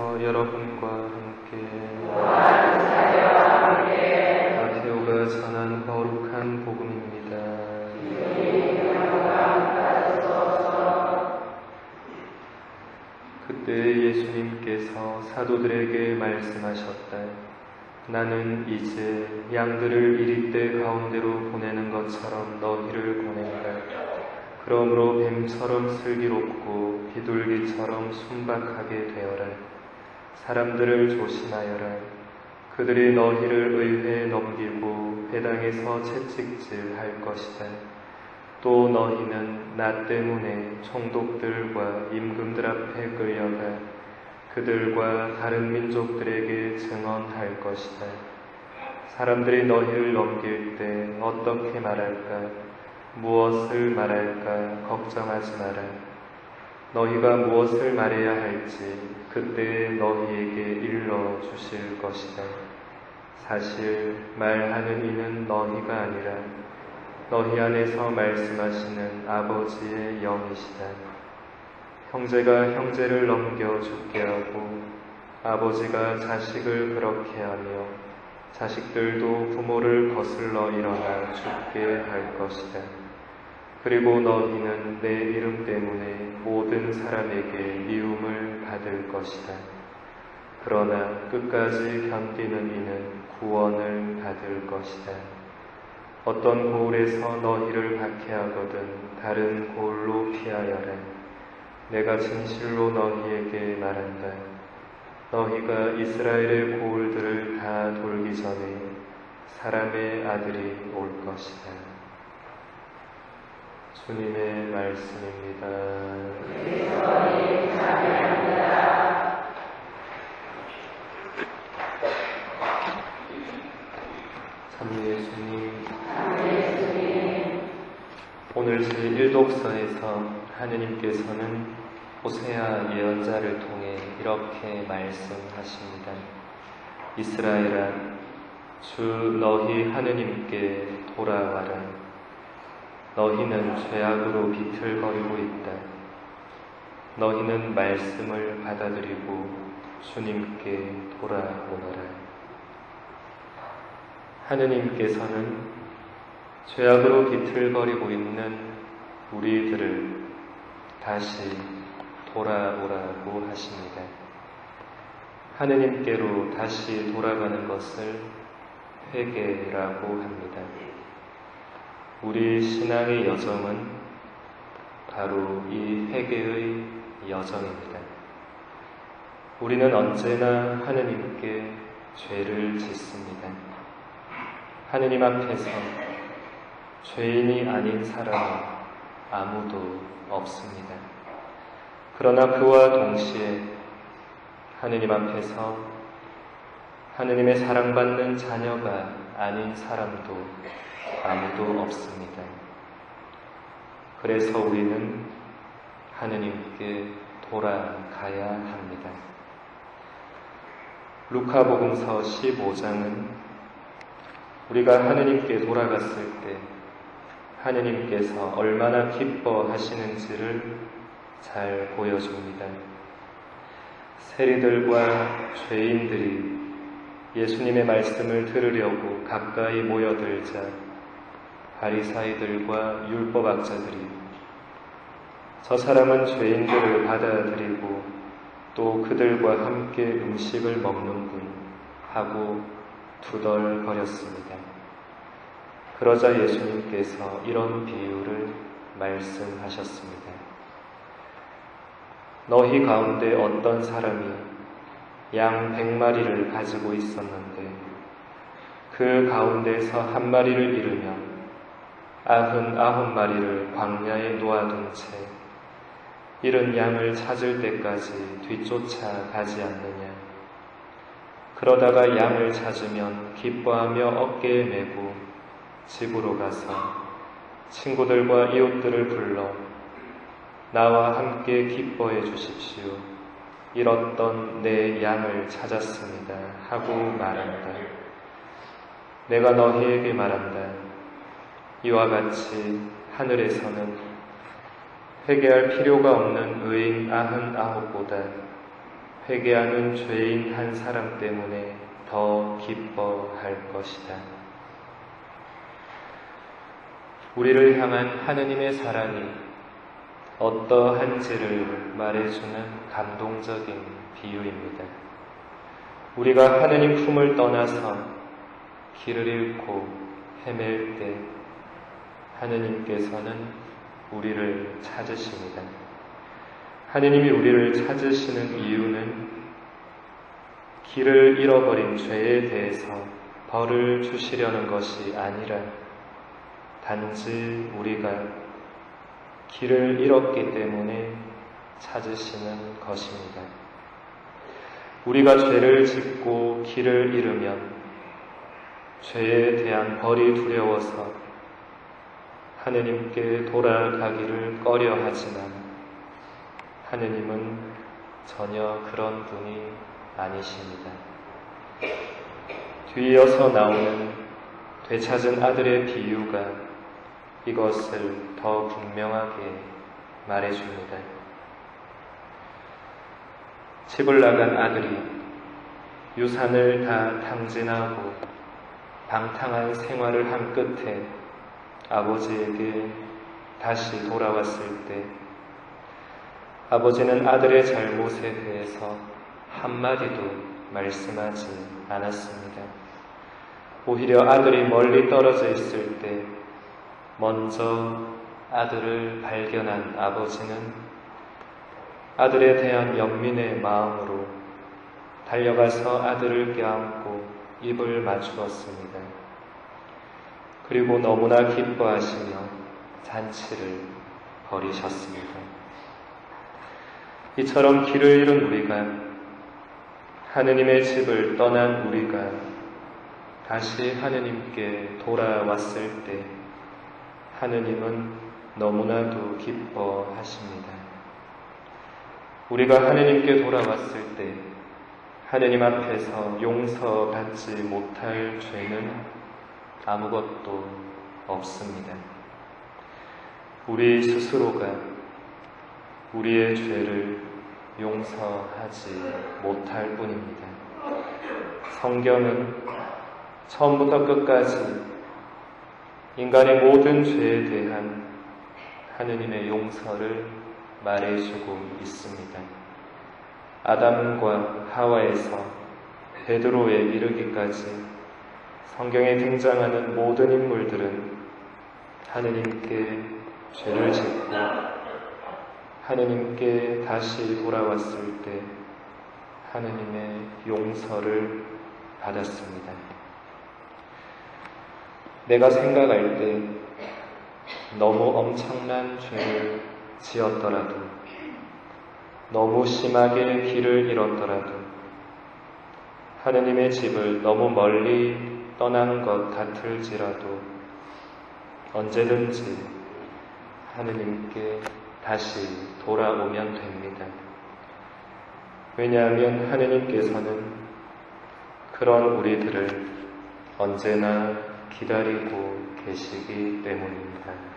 안에서 여러분과 함께 마테오가 전한 거룩한 복음입니다. 그때 예수님께서 사도들에게 말씀하셨다. 나는 이제 양들을 이리떼 가운데로 보내는 것처럼 너희를 보낸다. 그러므로 뱀처럼 슬기롭고 비둘기처럼 순박하게 되어라. 사람들을 조심하여라. 그들이 너희를 의회에 넘기고 회당에서 채찍질할 것이다. 또 너희는 나 때문에 총독들과 임금들 앞에 끌려가 그들과 다른 민족들에게 증언할 것이다. 사람들이 너희를 넘길 때 어떻게 말할까? 무엇을 말할까 걱정하지 마라. 너희가 무엇을 말해야 할지 그때 너희에게 일러 주실 것이다. 사실 말하는 이는 너희가 아니라 너희 안에서 말씀하시는 아버지의 영이시다. 형제가 형제를 넘겨 죽게 하고 아버지가 자식을 그렇게 하며 자식들도 부모를 거슬러 일어나 죽게 할 것이다. 그리고 너희는 내 이름 때문에 모든 사람에게 미움을 받을 것이다. 그러나 끝까지 견디는 이는 구원을 받을 것이다. 어떤 고울에서 너희를 박해하거든 다른 고울로 피하여라. 내가 진실로 너희에게 말한다. 너희가 이스라엘의 고울들을 다 돌기 전에 사람의 아들이 올 것이다. 주님의 말씀입니다. 참 예수님, 오늘 제1독서에서 하느님께서는 호세아 예언자를 통해 이렇게 말씀하십니다. 이스라엘아, 주 너희 하느님께 돌아와라. 너희는 죄악으로 비틀거리고 있다. 너희는 말씀을 받아들이고 주님께 돌아오너라. 하느님께서는 죄악으로 비틀거리고 있는 우리들을 다시 돌아오라고 하십니다. 하느님께로 다시 돌아가는 것을 회개라고 합니다. 우리 신앙의 여정은 바로 이 회개의 여정입니다. 우리는 언제나 하느님께 죄를 짓습니다. 하느님 앞에서 죄인이 아닌 사람은 아무도 없습니다. 그러나 그와 동시에 하느님 앞에서 하느님의 사랑받는 자녀가 아닌 사람도 아무도 없습니다. 그래서 우리는 하느님께 돌아가야 합니다. 루카복음서 15장은 우리가 하느님께 돌아갔을 때 하느님께서 얼마나 기뻐하시는지를 잘 보여줍니다. 세리들과 죄인들이 예수님의 말씀을 들으려고 가까이 모여들자 바리사이들과 율법학자들이 저 사람은 죄인들을 받아들이고 또 그들과 함께 음식을 먹는군 하고 투덜거렸습니다. 그러자 예수님께서 이런 비유를 말씀하셨습니다. 너희 가운데 어떤 사람이 양 100마리를 가지고 있었는데 그 가운데서 한 마리를 잃으면 99마리를 광야에 놓아둔 채 잃은 양을 찾을 때까지 뒤쫓아 가지 않느냐. 그러다가 양을 찾으면 기뻐하며 어깨에 메고 집으로 가서 친구들과 이웃들을 불러 나와 함께 기뻐해 주십시오. 잃었던 내 양을 찾았습니다. 하고 말한다. 내가 너희에게 말한다. 이와 같이 하늘에서는 회개할 필요가 없는 의인 99보다 회개하는 죄인 한 사람 때문에 더 기뻐할 것이다. 우리를 향한 하느님의 사랑이 어떠한지를 말해주는 감동적인 비유입니다. 우리가 하느님 품을 떠나서 길을 잃고 헤맬 때 하느님께서는 우리를 찾으십니다. 하느님이 우리를 찾으시는 이유는 길을 잃어버린 죄에 대해서 벌을 주시려는 것이 아니라 단지 우리가 길을 잃었기 때문에 찾으시는 것입니다. 우리가 죄를 짓고 길을 잃으면 죄에 대한 벌이 두려워서 하느님께 돌아가기를 꺼려하지만 하느님은 전혀 그런 분이 아니십니다. 뒤이어서 나오는 되찾은 아들의 비유가 이것을 더 분명하게 말해줍니다. 집을 나간 아들이 유산을 다 탕진하고 방탕한 생활을 한 끝에 아버지에게 다시 돌아왔을 때 아버지는 아들의 잘못에 대해서 한마디도 말씀하지 않았습니다. 오히려 아들이 멀리 떨어져 있을 때 먼저 아들을 발견한 아버지는 아들에 대한 연민의 마음으로 달려가서 아들을 껴안고 입을 맞추었습니다. 그리고 너무나 기뻐하시며 잔치를 벌이셨습니다. 이처럼 길을 잃은 우리가, 하느님의 집을 떠난 우리가 다시 하느님께 돌아왔을 때 하느님은 너무나도 기뻐하십니다. 우리가 하느님께 돌아왔을 때 하느님 앞에서 용서받지 못할 죄는 아무것도 없습니다. 우리 스스로가 우리의 죄를 용서하지 못할 뿐입니다. 성경은 처음부터 끝까지 인간의 모든 죄에 대한 하느님의 용서를 말해주고 있습니다. 아담과 하와에서 베드로에 이르기까지 성경에 등장하는 모든 인물들은 하느님께 죄를 짓고 하느님께 다시 돌아왔을 때 하느님의 용서를 받았습니다. 내가 생각할 때 너무 엄청난 죄를 지었더라도, 너무 심하게 길을 잃었더라도, 하느님의 집을 너무 멀리 떠난 것 같을지라도 언제든지 하느님께 다시 돌아오면 됩니다. 왜냐하면 하느님께서는 그런 우리들을 언제나 기다리고 계시기 때문입니다.